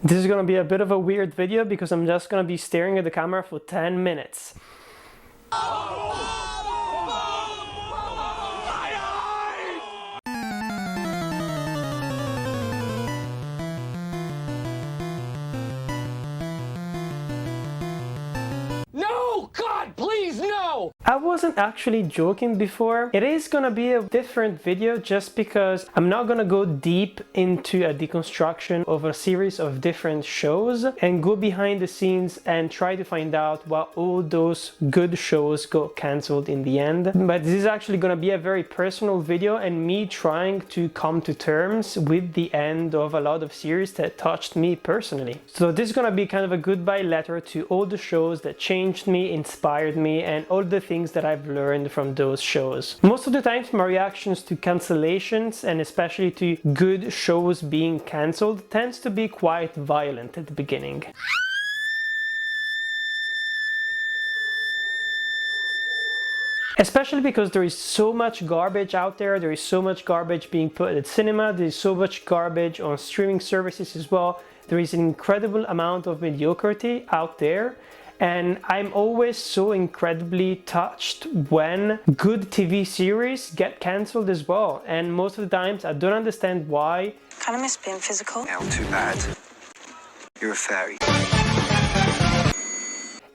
This is gonna be a bit of a weird video because I'm just gonna be staring at the camera for 10 minutes. No! God, please, no! I wasn't actually joking before. It is gonna be a different video just because I'm not gonna go deep into a deconstruction of a series of different shows and go behind the scenes and try to find out why all those good shows got cancelled in the end. But this is actually gonna be a very personal video and me trying to come to terms with the end of a lot of series that touched me personally. So this is gonna be kind of a goodbye letter to all the shows that changed me, inspired me, and all the things that I've learned from those shows. Most of the times my reactions to cancellations and especially to good shows being cancelled tends to be quite violent at the beginning. Especially because there is so much garbage out there is so much garbage being put at cinema, there is so much garbage on streaming services as well. There is an incredible amount of mediocrity out there. And I'm always so incredibly touched when good TV series get cancelled as well. And most of the times I don't understand why. Kind of miss being physical. Now, too bad. You're a fairy.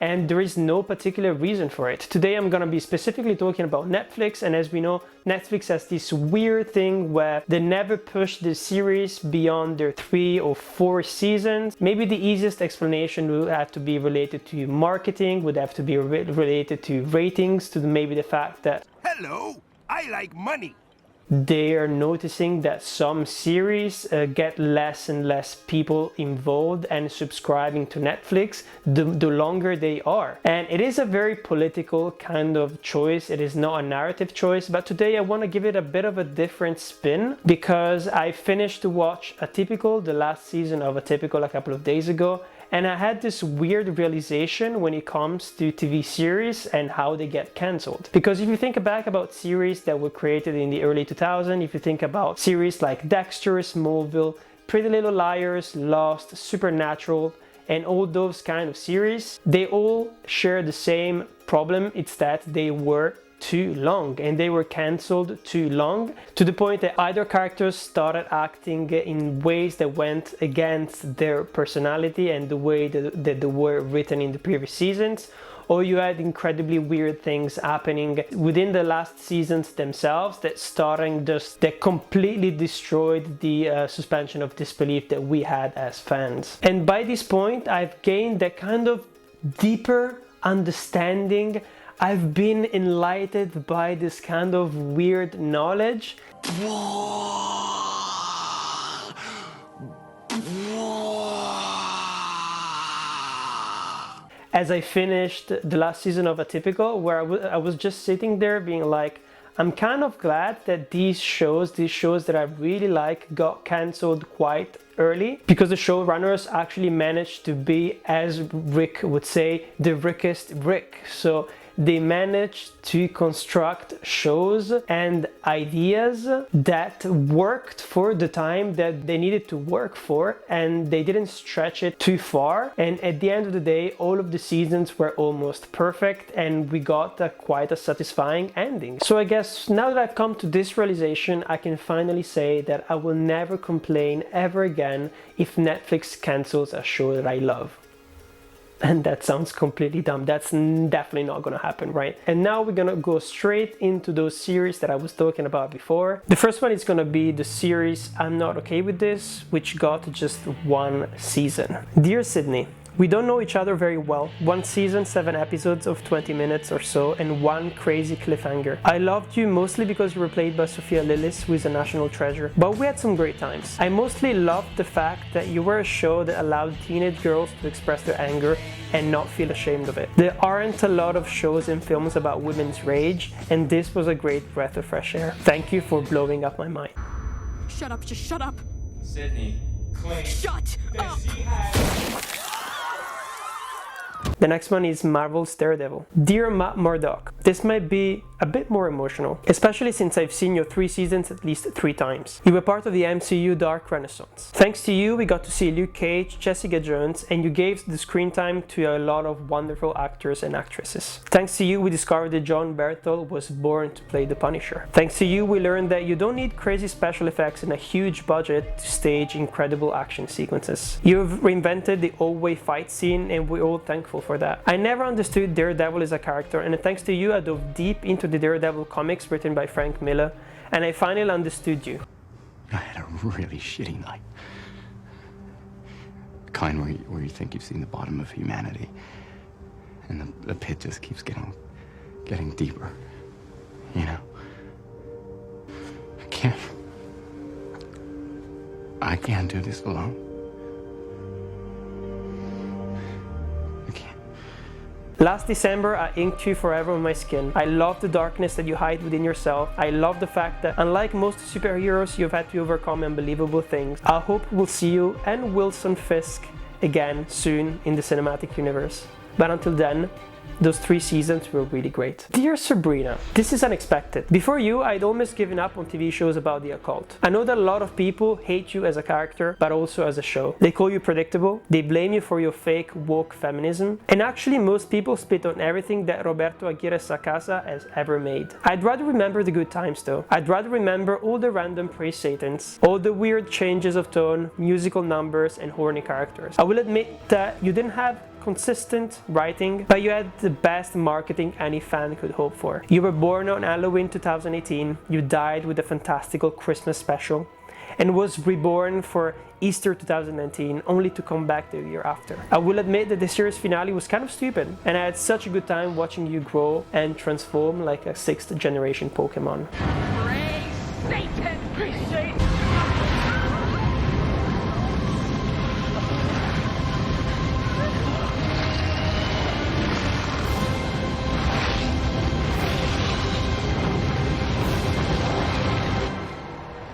And there is no particular reason for it. Today I'm gonna be specifically talking about Netflix, and as we know, Netflix has this weird thing where they never push the series beyond their 3 or 4 seasons. Maybe the easiest explanation would have to be related to marketing, would have to be related to ratings, to maybe the fact that Hello, I like money. they are noticing that some series get less and less people involved and subscribing to Netflix the longer they are. And it is a very political kind of choice. It is not a narrative choice, but today I want to give it a bit of a different spin because I finished to watch Atypical, the last season of Atypical, a couple of days ago. And I had this weird realization when it comes to TV series and how they get cancelled. Because if you think back about series that were created in the early 2000s, if you think about series like Dexter, Smallville, Pretty Little Liars, Lost, Supernatural, and all those kind of series, they all share the same problem. It's that they were too long and they were cancelled too long, to the point that either characters started acting in ways that went against their personality and the way that they were written in the previous seasons, or you had incredibly weird things happening within the last seasons themselves that completely destroyed the suspension of disbelief that we had as fans. And by this point I've gained that kind of deeper understanding. I've been enlightened by this kind of weird knowledge. As I finished the last season of Atypical, where I was just sitting there being like, I'm kind of glad that these shows that I really like got cancelled quite early, because the showrunners actually managed to be, as Rick would say, the Rickest Rick. So they managed to construct shows and ideas that worked for the time that they needed to work for, and they didn't stretch it too far. And at the end of the day, all of the seasons were almost perfect and we got quite a satisfying ending. So I guess now that I've come to this realization, I can finally say that I will never complain ever again if Netflix cancels a show that I love. And that sounds completely dumb. That's definitely not gonna happen, right? And now we're gonna go straight into those series that I was talking about before. The first one is gonna be the series I'm Not Okay With This, which got just 1 season. Dear Sydney, we don't know each other very well. 1 season, 7 episodes of 20 minutes or so, and 1 crazy cliffhanger. I loved you mostly because you were played by Sophia Lillis, who is a national treasure, but we had some great times. I mostly loved the fact that you were a show that allowed teenage girls to express their anger and not feel ashamed of it. There aren't a lot of shows and films about women's rage, and this was a great breath of fresh air. Thank you for blowing up my mind. Shut up, just shut up. Sydney, claims Shut that up. she had The next one is Marvel's Daredevil. Dear Matt Murdock, this might be a bit more emotional, especially since I've seen your 3 seasons at least 3 times. You were part of the MCU Dark Renaissance. Thanks to you, we got to see Luke Cage, Jessica Jones, and you gave the screen time to a lot of wonderful actors and actresses. Thanks to you, we discovered that John Berthel was born to play the Punisher. Thanks to you, we learned that you don't need crazy special effects and a huge budget to stage incredible action sequences. You've reinvented the all-way fight scene, and we're all thankful for that. I never understood Daredevil as a character, and thanks to you, I dove deep into the Daredevil comics written by Frank Miller, and I finally understood you. I had a really shitty night. The kind where you think you've seen the bottom of humanity, and the pit just keeps getting deeper. You know? I can't do this alone. I can't. Last December, I inked you forever on my skin. I love the darkness that you hide within yourself. I love the fact that, unlike most superheroes, you've had to overcome unbelievable things. I hope we'll see you and Wilson Fisk again soon in the cinematic universe. But until then, those 3 seasons were really great. Dear Sabrina, this is unexpected. Before you, I'd almost given up on TV shows about the occult. I know that a lot of people hate you as a character, but also as a show. They call you predictable, they blame you for your fake woke feminism, and actually most people spit on everything that Roberto Aguirre Sacasa has ever made. I'd rather remember the good times though. I'd rather remember all the random praise satans, all the weird changes of tone, musical numbers, and horny characters. I will admit that you didn't have consistent writing, but you had the best marketing any fan could hope for. You were born on Halloween 2018, you died with a fantastical Christmas special, and was reborn for Easter 2019, only to come back the year after. I will admit that the series finale was kind of stupid, and I had such a good time watching you grow and transform like a 6th generation Pokemon. Praise Satan! Praise Satan!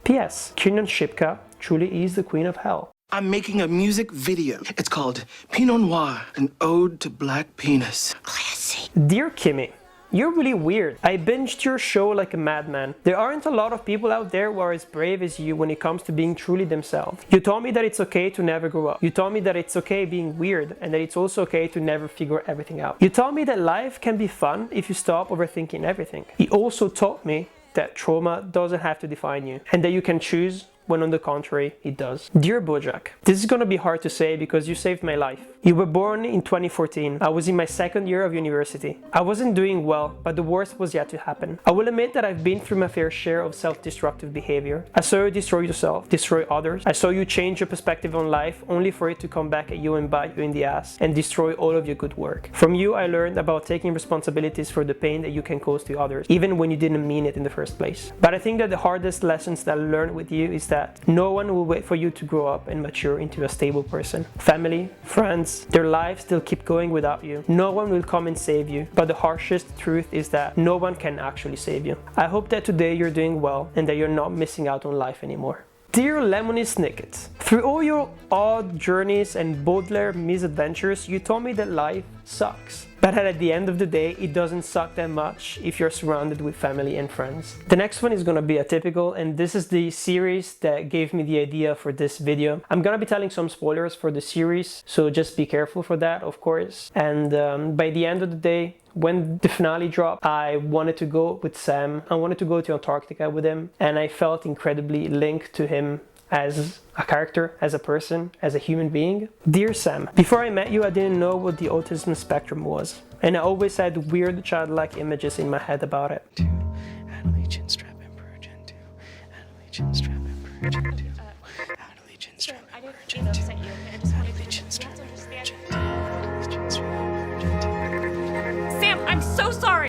P.S. Kiernan Shipka truly is the queen of hell. I'm making a music video. It's called Pinot Noir, an ode to black penis. Classy. Dear Kimmy, you're really weird. I binged your show like a madman. There aren't a lot of people out there who are as brave as you when it comes to being truly themselves. You told me that it's okay to never grow up. You told me that it's okay being weird and that it's also okay to never figure everything out. You told me that life can be fun if you stop overthinking everything. You also taught me that trauma doesn't have to define you and that you can choose when on the contrary, it does. Dear Bojack, this is gonna be hard to say because you saved my life. You were born in 2014. I was in my 2nd year of university. I wasn't doing well, but the worst was yet to happen. I will admit that I've been through my fair share of self-destructive behavior. I saw you destroy yourself, destroy others. I saw you change your perspective on life only for it to come back at you and bite you in the ass and destroy all of your good work. From you, I learned about taking responsibilities for the pain that you can cause to others, even when you didn't mean it in the first place. But I think that the hardest lessons that I learned with you is that no one will wait for you to grow up and mature into a stable person. Family, friends, their lives still keep going without you. No one will come and save you, but the harshest truth is that no one can actually save you. I hope that today you're doing well and that you're not missing out on life anymore. Dear Lemony Snicket, through all your odd journeys and Baudelaire misadventures, you told me that life sucks. But at the end of the day, it doesn't suck that much if you're surrounded with family and friends. The next one is gonna be atypical, and this is the series that gave me the idea for this video. I'm gonna be telling some spoilers for the series, so just be careful for that, of course. And by the end of the day, when the finale dropped, I wanted to go with Sam. I wanted to go to Antarctica with him, and I felt incredibly linked to him as a character, as a person, as a human being. Dear Sam, before I met you, I didn't know what the autism spectrum was, and I always had weird childlike images in my head about it. Adelie Chinstrap Emperor Gen 2. Adelie Chinstrap Emperor Gen 2. Adelie Chinstrap Emperor Gen 2. Adelie Chinstrap Emperor Gen 2. Sam, I'm so sorry.